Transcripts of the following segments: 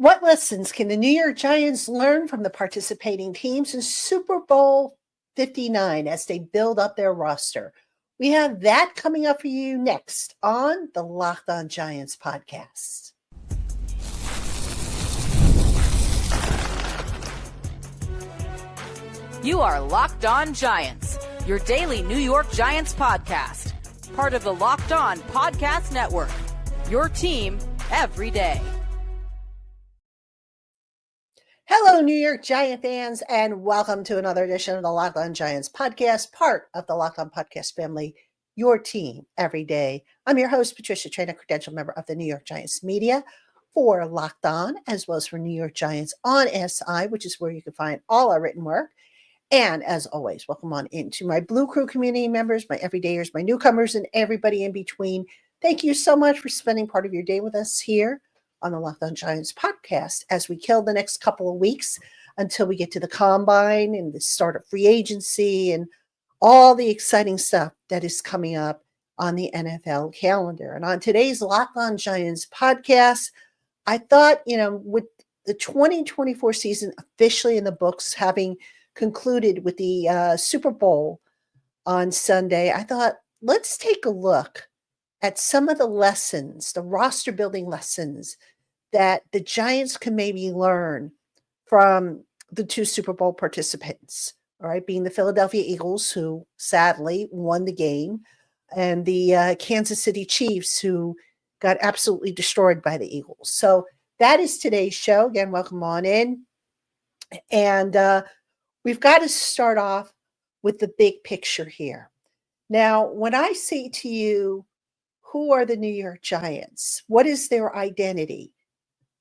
What lessons can the New York Giants learn from the participating teams in Super Bowl 59 as they build up their roster? We have that coming up for you next on the Locked On Giants podcast. You are Locked On Giants, your daily New York Giants podcast, part of the Locked On Podcast Network, your team every day. Hello, New York Giant fans, and welcome to another edition of the Locked On Giants podcast, part of the Locked On Podcast family, your team every day. I'm your host, Patricia Traina, credential member of the New York Giants media for Locked On, as well as for New York Giants on SI, which is where you can find all our written work. And as always, welcome on into my Blue Crew community members, my everydayers, my newcomers, and everybody in between. Thank you so much for spending part of your day with us here on the Locked On Giants podcast as we kill the next couple of weeks until we get to the combine and the start of free agency and all the exciting stuff that is coming up on the NFL calendar. And on today's Locked On Giants podcast, I thought, with the 2024 season officially in the books, having concluded with the Super Bowl on Sunday, I thought, let's take a look at some of the lessons, the roster building lessons that the Giants can maybe learn from the two Super Bowl participants, all right, being the Philadelphia Eagles, who sadly won the game, and the Kansas City Chiefs, who got absolutely destroyed by the Eagles. So that is today's show. Again, welcome on in. And we've got to start off with the big picture here. Now, when I say to you, who are the New York Giants? What is their identity?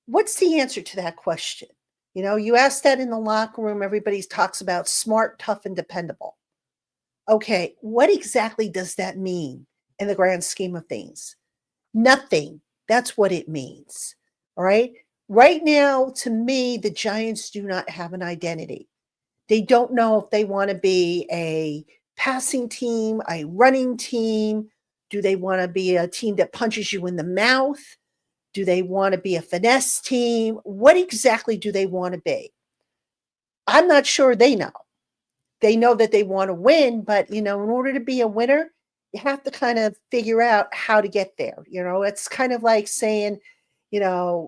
What's the answer to that question? You ask that in the locker room, everybody talks about smart, tough, and dependable. Okay, what exactly does that mean in the grand scheme of things? Nothing. That's what it means. All right. Right now, to me, the Giants do not have an identity. They don't know if they want to be a passing team, a running team. Do they want to be a team that punches you in the mouth? Do they want to be a finesse team? What exactly do they want to be? I'm not sure they know. They know that they want to win, but, in order to be a winner, you have to kind of figure out how to get there. It's kind of like saying, a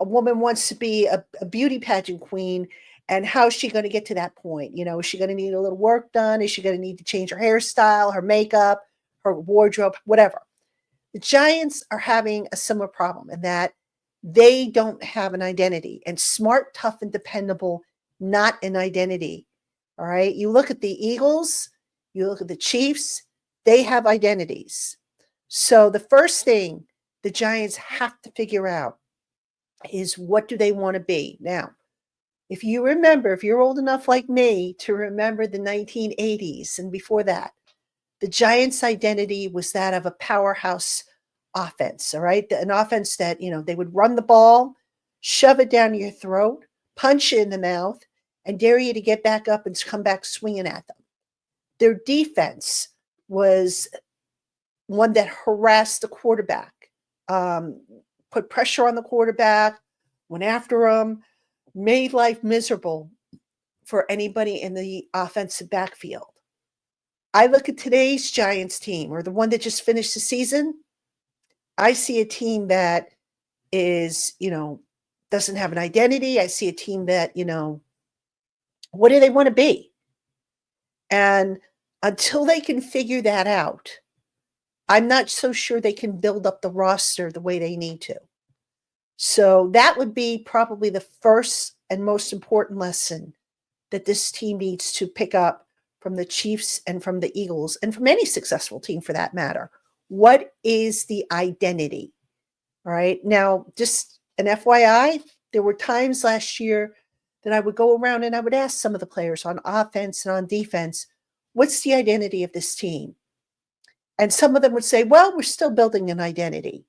woman wants to be a beauty pageant queen, and how is she going to get to that point? Is she going to need a little work done? Is she going to need to change her hairstyle, her makeup, her wardrobe, whatever? The Giants are having a similar problem in that they don't have an identity, and smart, tough, and dependable, not an identity. All right. You look at the Eagles, you look at the Chiefs, they have identities. So the first thing the Giants have to figure out is, what do they want to be? Now, if you remember, if you're old enough like me to remember the 1980s and before that, the Giants' identity was that of a powerhouse offense, all right? An offense that, they would run the ball, shove it down your throat, punch you in the mouth, and dare you to get back up and come back swinging at them. Their defense was one that harassed the quarterback, put pressure on the quarterback, went after him, made life miserable for anybody in the offensive backfield. I look at today's Giants team, or the one that just finished the season. I see a team that is, doesn't have an identity. I see a team that, what do they want to be? And until they can figure that out, I'm not so sure they can build up the roster the way they need to. So that would be probably the first and most important lesson that this team needs to pick up from the Chiefs and from the Eagles, and from any successful team for that matter. What is the identity? All right. Now, just an FYI, there were times last year that I would go around and I would ask some of the players on offense and on defense, what's the identity of this team? And some of them would say, well, we're still building an identity.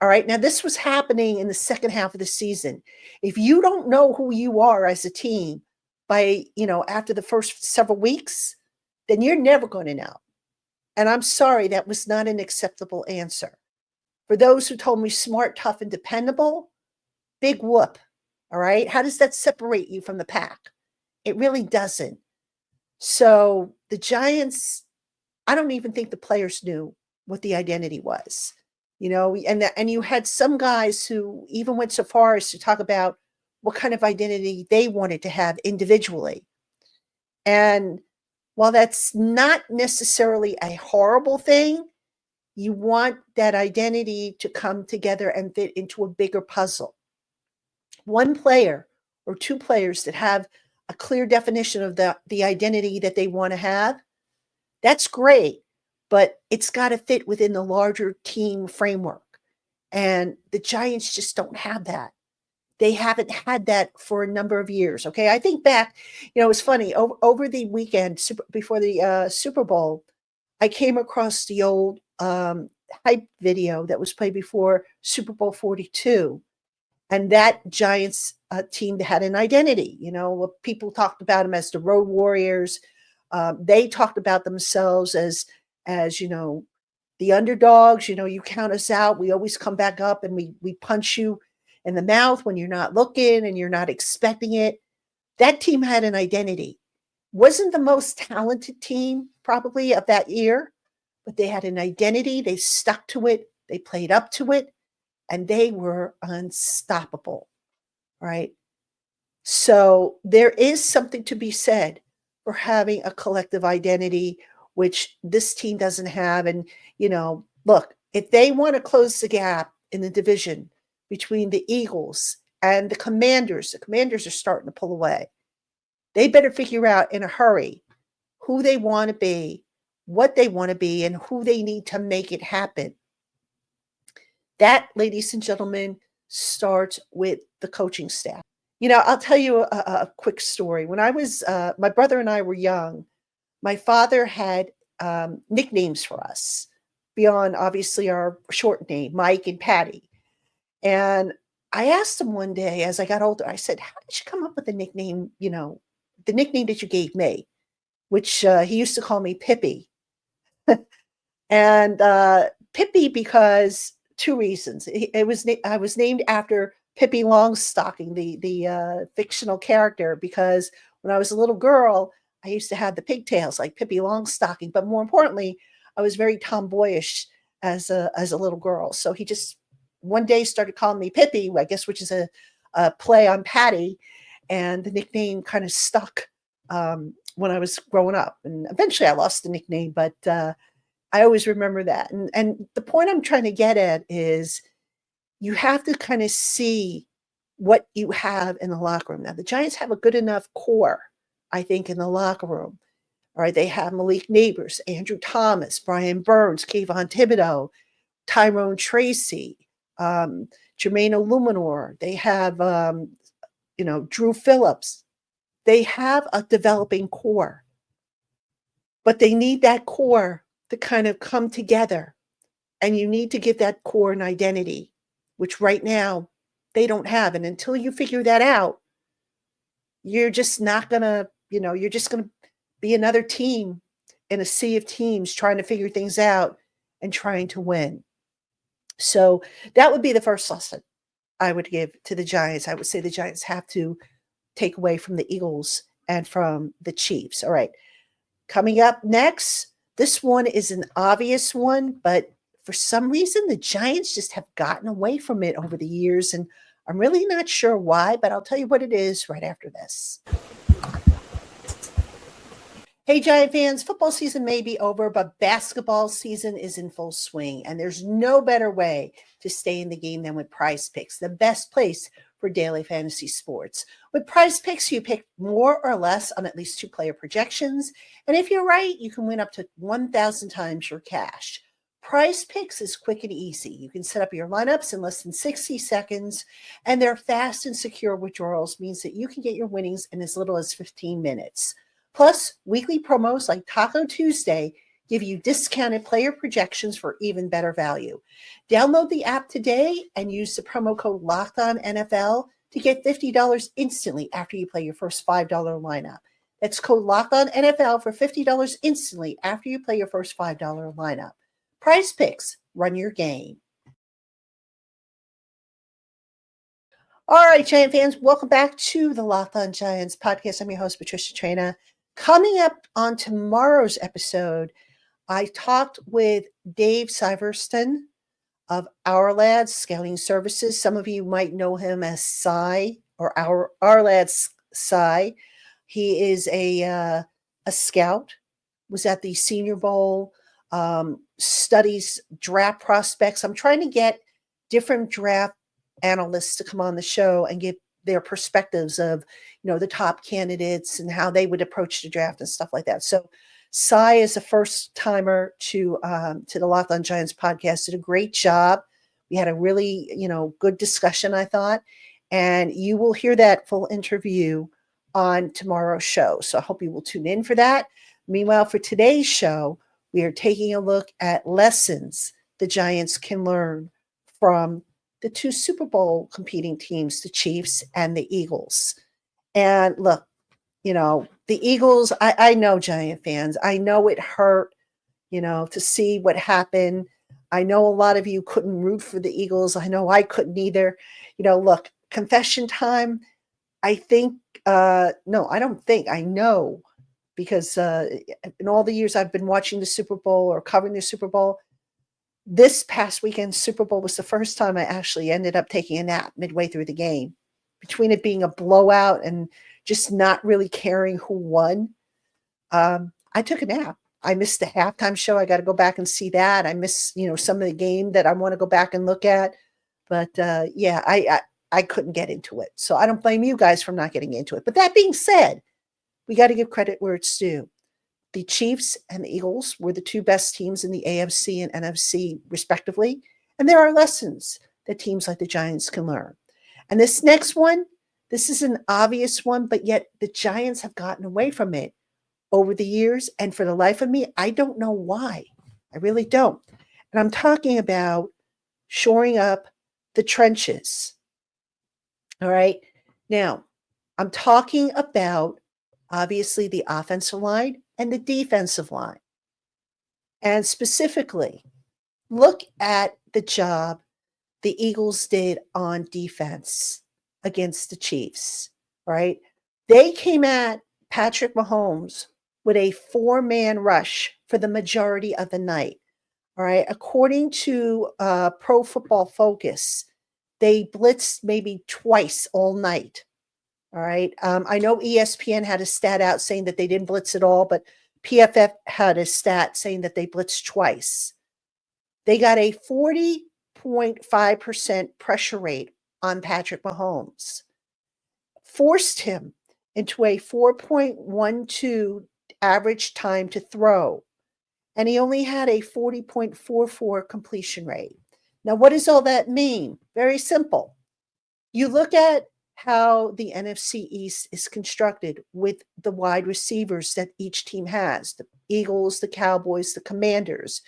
All right. Now, this was happening in the second half of the season. If you don't know who you are as a team by, after the first several weeks, then you're never going to know. And I'm sorry, that was not an acceptable answer. For those who told me smart, tough, and dependable, big whoop. All right. How does that separate you from the pack? It really doesn't. So the Giants, I don't even think the players knew what the identity was. And you had some guys who even went so far as to talk about what kind of identity they wanted to have individually. And while that's not necessarily a horrible thing, you want that identity to come together and fit into a bigger puzzle. One player or two players that have a clear definition of the identity that they want to have, that's great, but it's got to fit within the larger team framework. And the Giants just don't have that. They haven't had that for a number of years. Okay. I think back, it was funny over the weekend before the Super Bowl, I came across the old hype video that was played before Super Bowl 42. And that Giants team had an identity. People talked about them as the Road Warriors. They talked about themselves as the underdogs. You count us out. We always come back up and we punch you in the mouth when you're not looking and you're not expecting it. That team had an identity. Wasn't the most talented team probably of that year, but they had an identity. They stuck to it. They played up to it, and they were unstoppable, right? So there is something to be said for having a collective identity, which this team doesn't have. And, look, if they want to close the gap in the division between the Eagles and the Commanders are starting to pull away. They better figure out in a hurry who they want to be, what they want to be, and who they need to make it happen. That, ladies and gentlemen, starts with the coaching staff. I'll tell you a quick story. When I was, my brother and I were young, my father had nicknames for us beyond obviously our short name, Mike and Patty. And I asked him one day as I got older, I said, how did you come up with the nickname, the nickname that you gave me, which he used to call me Pippi. And Pippi because two reasons. I was named after Pippi Longstocking, the fictional character, because when I was a little girl, I used to have the pigtails like Pippi Longstocking. But more importantly, I was very tomboyish as a little girl. So he just one day started calling me Pippi, I guess, which is a play on Patty, and the nickname kind of stuck when I was growing up. And eventually, I lost the nickname, but I always remember that. And the point I'm trying to get at is you have to kind of see what you have in the locker room. Now, the Giants have a good enough core, I think, in the locker room. All right, they have Malik Neighbors, Andrew Thomas, Brian Burns, Kayvon Thibodeau, Tyrone Tracy, Jermaine Illuminor. They have, Drew Phillips. They have a developing core, but they need that core to kind of come together. And you need to give that core an identity, which right now they don't have. And until you figure that out, you're just not going to, you're just going to be another team in a sea of teams trying to figure things out and trying to win. So that would be the first lesson I would give to the Giants. I would say the Giants have to take away from the Eagles and from the Chiefs. All right. Coming up next, this one is an obvious one, but for some reason, the Giants just have gotten away from it over the years, and I'm really not sure why, but I'll tell you what it is right after this. Hey, Giant fans, football season may be over, but basketball season is in full swing, and there's no better way to stay in the game than with Prize Picks, the best place for daily fantasy sports. With Prize Picks, you pick more or less on at least two player projections, and if you're right, you can win up to 1,000 times your cash. Prize Picks is quick and easy. You can set up your lineups in less than 60 seconds, and their fast and secure withdrawals means that you can get your winnings in as little as 15 minutes. Plus, weekly promos like Taco Tuesday give you discounted player projections for even better value. Download the app today and use the promo code LOCKEDONNFL to get $50 instantly after you play your first $5 lineup. That's code LOCKEDONNFL for $50 instantly after you play your first $5 lineup. Prize Picks, run your game. All right, Giant fans, welcome back to the Locked On Giants podcast. I'm your host, Patricia Traina. Coming up on tomorrow's episode, I talked with Dave Syverston of Our Lads Scouting Services. Some of you might know him as Cy or Our Lads Cy. He is a scout, was at the Senior Bowl, studies draft prospects. I'm trying to get different draft analysts to come on the show and give their perspectives of, the top candidates and how they would approach the draft and stuff like that. So Cy is a first timer to the Locked On Giants podcast. Did a great job. We had a really, good discussion, I thought, and you will hear that full interview on tomorrow's show. So I hope you will tune in for that. Meanwhile, for today's show, we are taking a look at lessons the Giants can learn from the two Super Bowl competing teams, the Chiefs and the Eagles. And look, the Eagles, I know, Giant fans, I know it hurt, to see what happened. I know a lot of you couldn't root for the Eagles. I know I couldn't either. Look, confession time. I think, no, I don't think, I know, because in all the years I've been watching the Super Bowl or covering the Super Bowl, this past weekend's Super Bowl was the first time I actually ended up taking a nap midway through the game. Between it being a blowout and just not really caring who won, I took a nap. I missed the halftime show. I got to go back and see that. I miss, some of the game that I want to go back and look at. But yeah, I couldn't get into it. So I don't blame you guys for not getting into it. But that being said, we got to give credit where it's due. The Chiefs and the Eagles were the two best teams in the AFC and NFC, respectively. And there are lessons that teams like the Giants can learn. And this next one, this is an obvious one, but yet the Giants have gotten away from it over the years. And for the life of me, I don't know why. I really don't. And I'm talking about shoring up the trenches. All right. Now, I'm talking about obviously the offensive line and the defensive line. And specifically, look at the job the Eagles did on defense against the Chiefs, right? They came at Patrick Mahomes with a 4-man rush for the majority of the night, all right? According to Pro Football Focus, they blitzed maybe twice all night, all right? I know ESPN had a stat out saying that they didn't blitz at all, but PFF had a stat saying that they blitzed twice. They got a 40.5% pressure rate on Patrick Mahomes, forced him into a 4.12 average time to throw, and he only had a 40.44 completion rate. Now, what does all that mean? Very simple. You look at how the NFC East is constructed with the wide receivers that each team has, the Eagles, the Cowboys, the Commanders.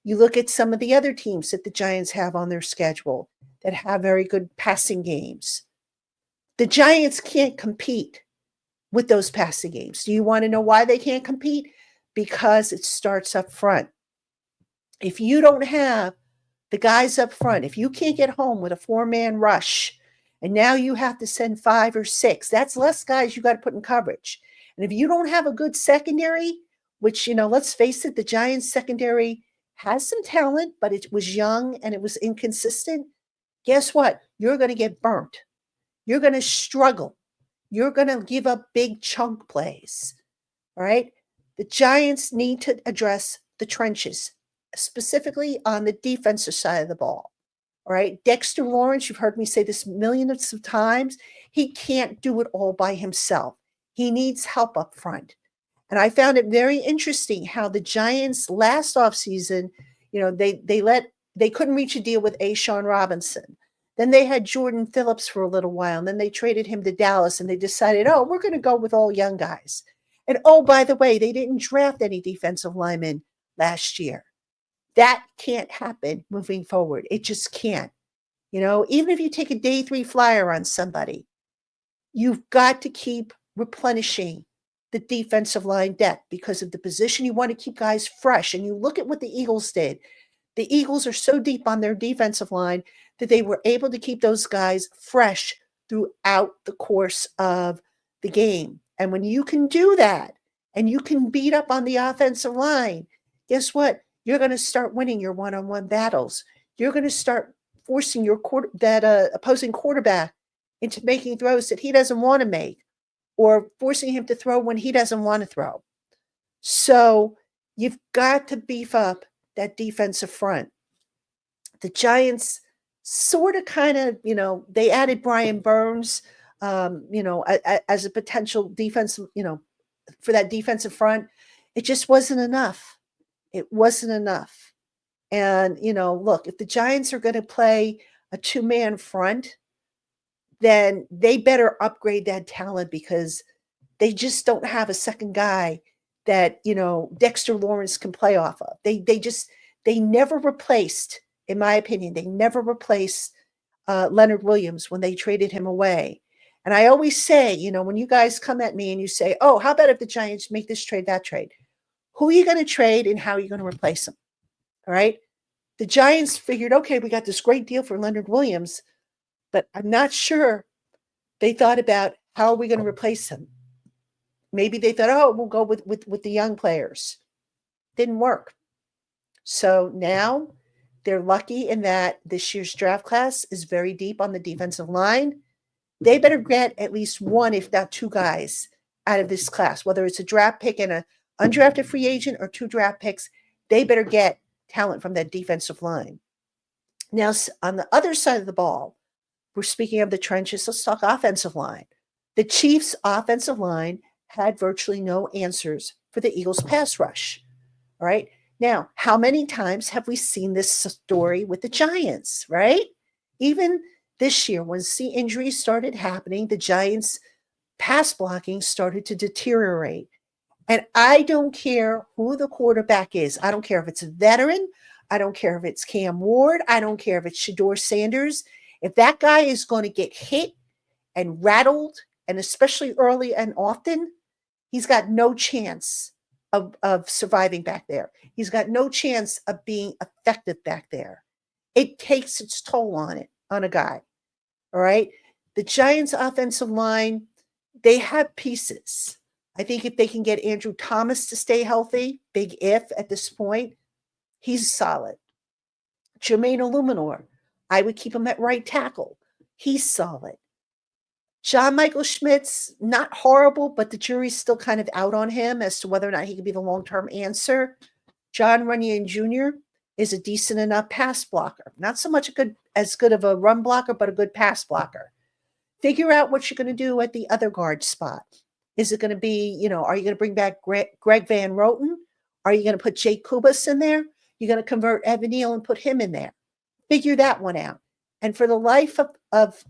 You look at some of the other teams that the Giants have on their schedule that have very good passing games. The Giants can't compete with those passing games. Do you want to know why they can't compete? Because it starts up front. If you don't have the guys up front, if you can't get home with a 4-man rush, and now you have to send 5 or 6, that's less guys you got to put in coverage. And if you don't have a good secondary, which, let's face it, the Giants secondary has some talent, but it was young and it was inconsistent. Guess what? You're going to get burnt. You're going to struggle. You're going to give up big chunk plays. All right. The Giants need to address the trenches, specifically on the defensive side of the ball. All right. Dexter Lawrence, you've heard me say this millions of times. He can't do it all by himself. He needs help up front. And I found it very interesting how the Giants last offseason, they couldn't reach a deal with Ashawn Robinson. Then they had Jordan Phillips for a little while, and then they traded him to Dallas, and they decided, we're going to go with all young guys. And by the way, they didn't draft any defensive linemen last year. That can't happen moving forward. It just can't. Even if you take a day 3 flyer on somebody, you've got to keep replenishing the defensive line depth because of the position. You want to keep guys fresh. And you look at what the Eagles did. The Eagles are so deep on their defensive line that they were able to keep those guys fresh throughout the course of the game. And when you can do that and you can beat up on the offensive line, guess what? You're going to start winning your one-on-one battles. You're going to start forcing that opposing quarterback into making throws that he doesn't want to make, or forcing him to throw when he doesn't want to throw. So you've got to beef up that defensive front. The Giants sort of kind of, they added Brian Burns, as a potential defense, for that defensive front. It just wasn't enough. It wasn't enough. And, look, if the Giants are going to play a two-man front, then they better upgrade that talent, because they just don't have a second guy that, Dexter Lawrence can play off of. They never replaced, in my opinion, they never replaced Leonard Williams when they traded him away. And I always say, when you guys come at me and you say, oh, how about if the Giants make this trade, that trade? Who are you going to trade and how are you going to replace him? All right. The Giants figured, okay, we got this great deal for Leonard Williams, but I'm not sure they thought about how are we going to replace him. Maybe they thought, oh, we'll go with the young players. Didn't work. So now they're lucky in that this year's draft class is very deep on the defensive line. They better get at least one, if not two guys out of this class, whether it's a draft pick and an undrafted free agent or two draft picks. They better get talent from that defensive line. Now, on the other side of the ball, we're speaking of the trenches. Let's talk offensive line. The Chiefs' offensive line had virtually no answers for the Eagles' pass rush. All right. Now, how many times have we seen this story with the Giants, right? Even this year, when the injuries started happening, the Giants' pass blocking started to deteriorate. And I don't care who the quarterback is. I don't care if it's a veteran. I don't care if it's Cam Ward. I don't care if it's Shedeur Sanders. If that guy is going to get hit and rattled, and especially early and often, he's got no chance of surviving back there. He's got no chance of being effective back there. It takes its toll on a guy. All right. The Giants' offensive line, they have pieces. I think if they can get Andrew Thomas to stay healthy, big if at this point, he's solid. Jermaine Illuminor, I would keep him at right tackle. He's solid. John Michael Schmitz, not horrible, but the jury's still kind of out on him as to whether or not he can be the long-term answer. John Runyon Jr. is a decent enough pass blocker. Not so much as good of a run blocker, but a good pass blocker. Figure out what you're going to do at the other guard spot. Is it going to be, are you going to bring back Greg Van Roten? Are you going to put Jake Kubas in there? You're going to convert Evan Neal and put him in there. Figure that one out. And for the life of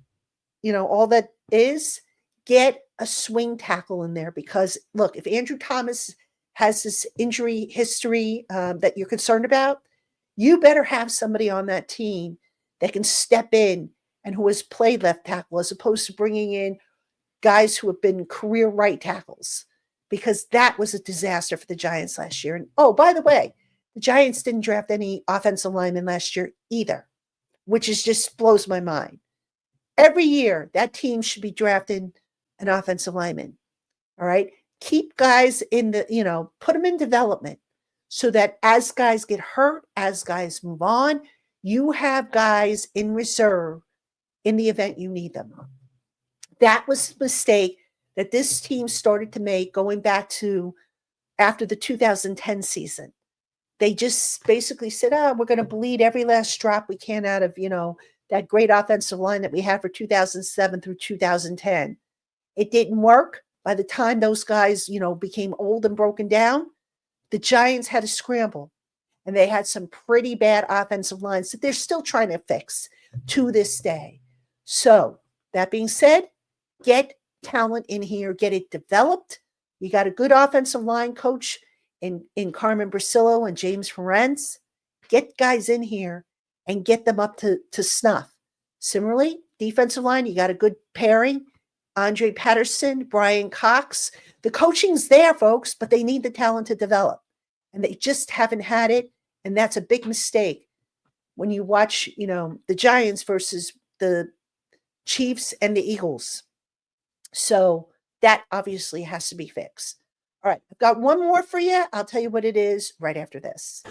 all that is, get a swing tackle in there, because look, if Andrew Thomas has this injury history that you're concerned about, you better have somebody on that team that can step in and who has played left tackle, as opposed to bringing in guys who have been career right tackles, because that was a disaster for the Giants last year. And oh, by the way, the Giants didn't draft any offensive linemen last year either, which is just blows my mind. Every year, that team should be drafting an offensive lineman. All right. Keep guys in put them in development, so that as guys get hurt, as guys move on, you have guys in reserve in the event you need them. That was the mistake that this team started to make going back to after the 2010 season. They just basically said, we're going to bleed every last drop we can out of, that great offensive line that we had for 2007 through 2010. It didn't work. By the time those guys, became old and broken down, the Giants had to scramble. And they had some pretty bad offensive lines that they're still trying to fix to this day. So that being said, get talent in here, get it developed. You got a good offensive line coach in Carmen Brasillo and James Ferenc. Get guys in here and get them up to snuff. Similarly, defensive line, you got a good pairing. Andre Patterson, Brian Cox. The coaching's there, folks, but they need the talent to develop. And they just haven't had it. And that's a big mistake when you watch, the Giants versus the Chiefs and the Eagles. So that obviously has to be fixed. All right, I've got one more for you. I'll tell you what it is right after this.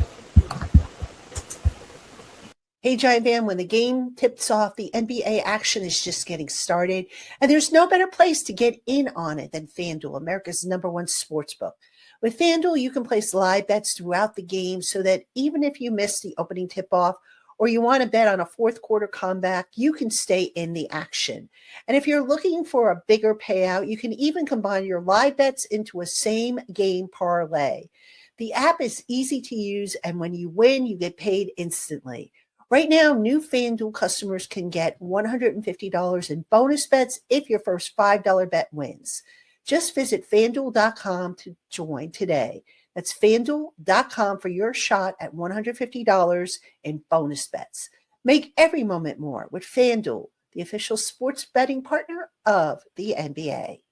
Hey, Giant Fan, when the game tips off, the NBA action is just getting started, and there's no better place to get in on it than FanDuel, America's #1 sportsbook. With FanDuel, you can place live bets throughout the game so that even if you miss the opening tip-off or you want to bet on a fourth quarter comeback, you can stay in the action. And if you're looking for a bigger payout, you can even combine your live bets into a same game parlay. The app is easy to use, and when you win, you get paid instantly. Right now, new FanDuel customers can get $150 in bonus bets if your first $5 bet wins. Just visit fanduel.com to join today. That's fanduel.com for your shot at $150 in bonus bets. Make every moment more with FanDuel, the official sports betting partner of the NBA.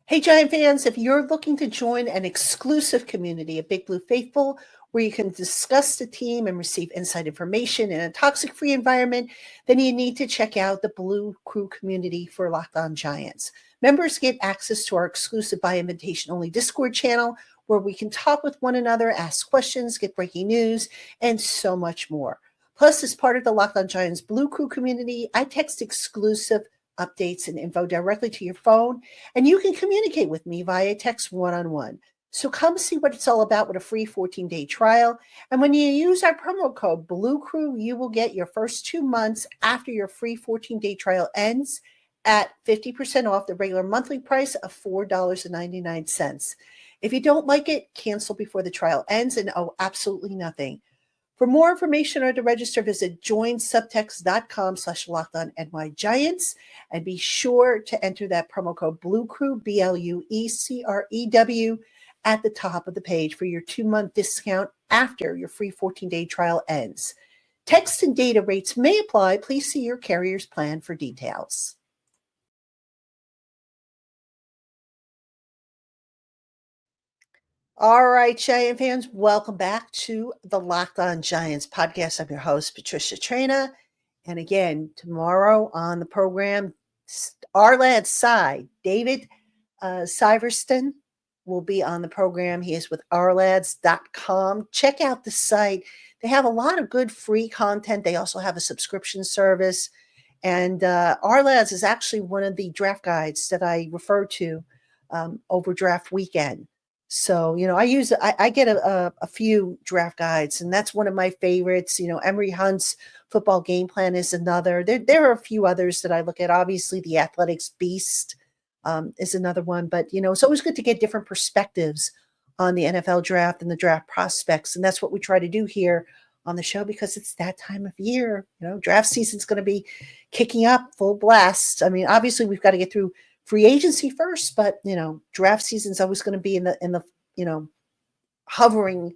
Hey, Giant fans, if you're looking to join an exclusive community of Big Blue Faithful where you can discuss the team and receive inside information in a toxic-free environment, then you need to check out the Blue Crew community for Locked On Giants. Members get access to our exclusive by invitation only Discord channel where we can talk with one another, ask questions, get breaking news, and so much more. Plus, as part of the Locked On Giants Blue Crew community, I text exclusive updates and info directly to your phone, and you can communicate with me via text one-on-one. So come see what it's all about with a free 14-day trial. And when you use our promo code Blue Crew, you will get your first 2 months after your free 14-day trial ends at 50% off the regular monthly price of $4.99. If you don't like it, cancel before the trial ends and owe absolutely nothing. For more information or to register, visit joinsubtext.com/LockedOnNYGiants and be sure to enter that promo code Blue Crew, BLUECREW, at the top of the page for your 2-month discount after your free 14-day trial ends. Text and data rates may apply. Please see your carrier's plan for details. All right, Giant fans, welcome back to the Locked On Giants podcast. I'm your host, Patricia Traina. And again, tomorrow on the program, our lad Cy, David Syverston, will be on the program. He is with ourlads.com. Check out the site. They have a lot of good free content. They also have a subscription service. And Our Lads is actually one of the draft guides that I refer to over draft weekend. So, I get a few draft guides, and that's one of my favorites. Emery Hunt's football game plan is another. There are a few others that I look at. Obviously, the Athletics Beast is another one. But, it's always good to get different perspectives on the NFL draft and the draft prospects. And that's what we try to do here on the show because it's that time of year. Draft season's going to be kicking up full blast. I mean, obviously, we've got to get through free agency first, but draft season's always going to be in the hovering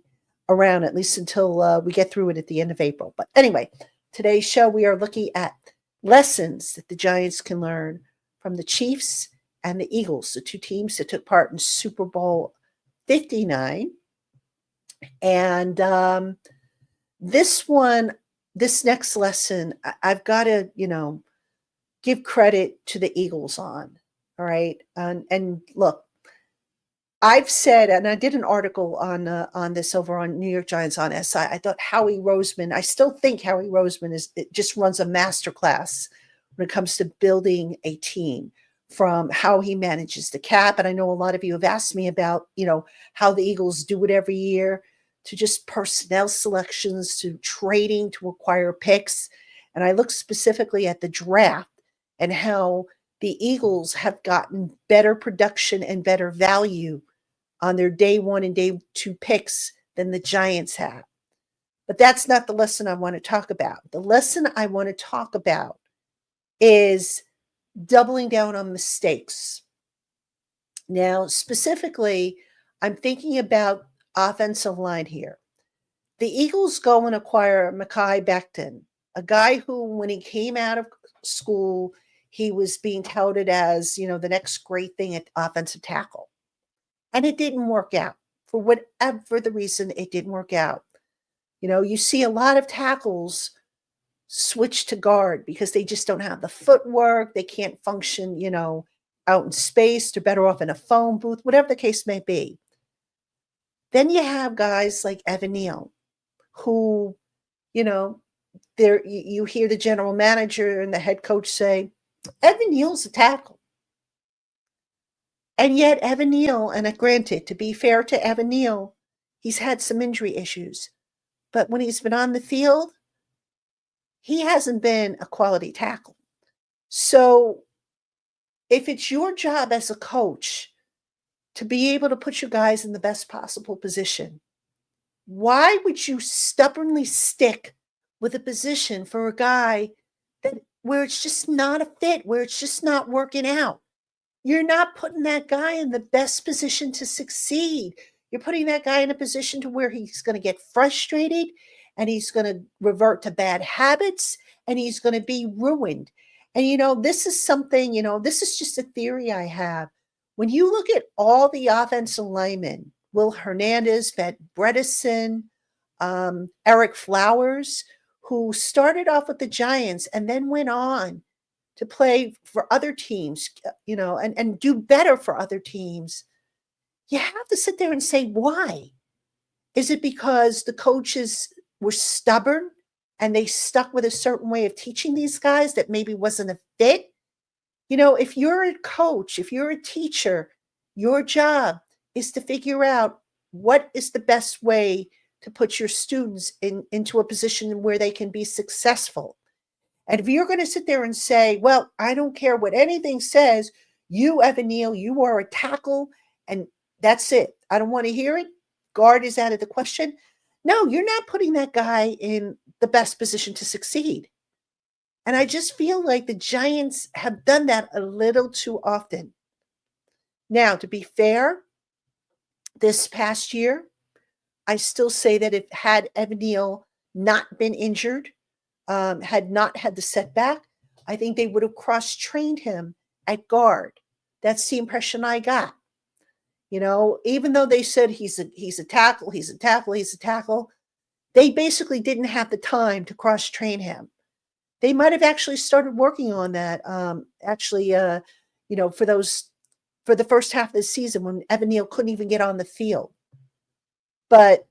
around at least until we get through it at the end of April. But anyway, today's show we are looking at lessons that the Giants can learn from the Chiefs and the Eagles, the two teams that took part in Super Bowl 59. And this next lesson, I've got to give credit to the Eagles on. All right. And look, I've said, and I did an article on this over on New York Giants on SI. I thought I still think Howie Roseman just runs a masterclass when it comes to building a team, from how he manages the cap. And I know a lot of you have asked me about, how the Eagles do it every year, to just personnel selections, to trading, to acquire picks. And I look specifically at the draft and how the Eagles have gotten better production and better value on their day 1 and day 2 picks than the Giants have. But that's not the lesson I want to talk about. The lesson I want to talk about is doubling down on mistakes. Now, specifically, I'm thinking about offensive line here. The Eagles go and acquire Mekhi Becton, a guy who, when he came out of school, he was being touted as, the next great thing at offensive tackle. And it didn't work out. For whatever the reason, it didn't work out. You see a lot of tackles switch to guard because they just don't have the footwork. They can't function, out in space. They're better off in a phone booth, whatever the case may be. Then you have guys like Evan Neal, who, you know, there you hear the general manager and the head coach say, Evan Neal's a tackle. And yet Evan Neal, and granted, to be fair to Evan Neal, he's had some injury issues. But when he's been on the field, he hasn't been a quality tackle. So if it's your job as a coach to be able to put your guys in the best possible position, why would you stubbornly stick with a position for a guy that where it's just not a fit, where it's just not working out? You're not putting that guy in the best position to succeed. You're putting that guy in a position to where he's going to get frustrated and he's going to revert to bad habits and he's going to be ruined. And this is something, this is just a theory I have. When you look at all the offensive linemen, Will Hernandez, Matt Bredesen, Eric Flowers, who started off with the Giants and then went on to play for other teams, and do better for other teams, you have to sit there and say, why? Is it because the coaches were stubborn and they stuck with a certain way of teaching these guys that maybe wasn't a fit? If you're a coach, if you're a teacher, your job is to figure out what is the best way to put your students into a position where they can be successful. And if you're going to sit there and say, well, I don't care what anything says, you, Evan Neal, you are a tackle, and that's it. I don't want to hear it. Guard is out of the question. No, you're not putting that guy in the best position to succeed. And I just feel like the Giants have done that a little too often. Now, to be fair, this past year, I still say that if had Evan Neal not been injured, had not had the setback, I think they would have cross-trained him at guard. That's the impression I got. Even though they said he's a tackle, they basically didn't have the time to cross-train him. They might have actually started working on that. For the first half of the season when Evan Neal couldn't even get on the field. But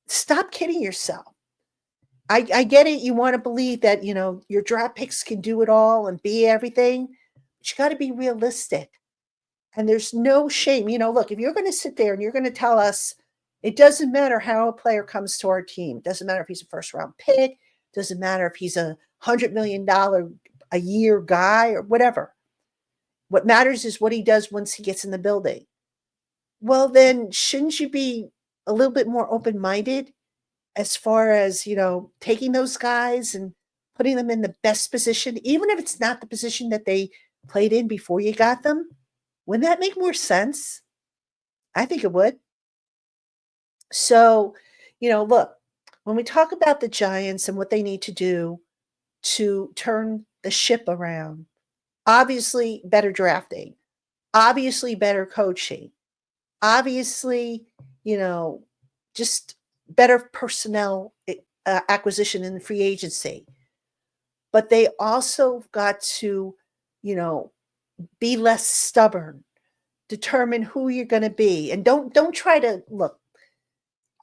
stop kidding yourself. I get it. You want to believe that, your draft picks can do it all and be everything. But you got to be realistic. And there's no shame. Look, if you're going to sit there and you're going to tell us it doesn't matter how a player comes to our team, it doesn't matter if he's a first round pick, doesn't matter if he's a $100 million a year guy or whatever. What matters is what he does once he gets in the building. Well, then shouldn't you be a little bit more open-minded as far as, taking those guys and putting them in the best position, even if it's not the position that they played in before you got them? Wouldn't that make more sense? I think it would. So, look, when we talk about the Giants and what they need to do to turn the ship around, obviously better drafting, obviously better coaching, obviously, just better personnel acquisition in free agency. But they also got to, be less stubborn, determine who you're going to be. And don't try to look.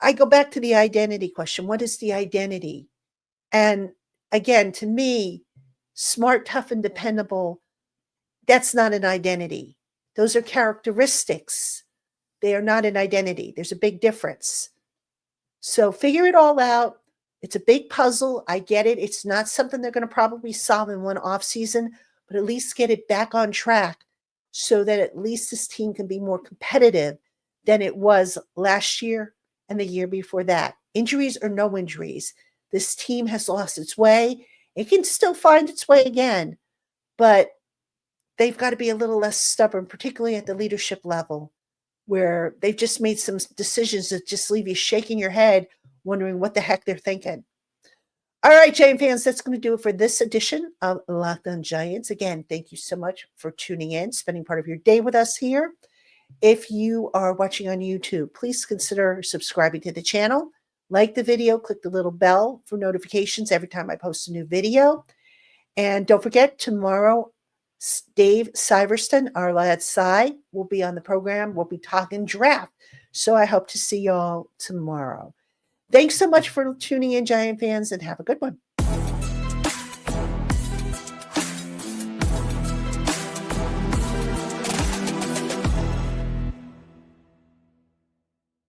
I go back to the identity question. What is the identity? And again, to me, smart, tough, and dependable, that's not an identity. Those are characteristics. They are not an identity. There's a big difference. So figure it all out. It's a big puzzle. I get it. It's not something they're going to probably solve in one off season, but at least get it back on track so that at least this team can be more competitive than it was last year and the year before that. Injuries or no injuries, this team has lost its way. It can still find its way again, but they've got to be a little less stubborn, particularly at the leadership level, where they've just made some decisions that just leave you shaking your head, wondering what the heck they're thinking. All right, Giant fans, that's going to do it for this edition of Locked On Giants. Again, thank you so much for tuning in, spending part of your day with us here. If you are watching on YouTube, please consider subscribing to the channel. Like the video, click the little bell for notifications every time I post a new video. And don't forget, tomorrow, Dave Syverston, our lad Cy, will be on the program. We'll be talking draft. So I hope to see y'all tomorrow. Thanks so much for tuning in, Giant fans, and have a good one.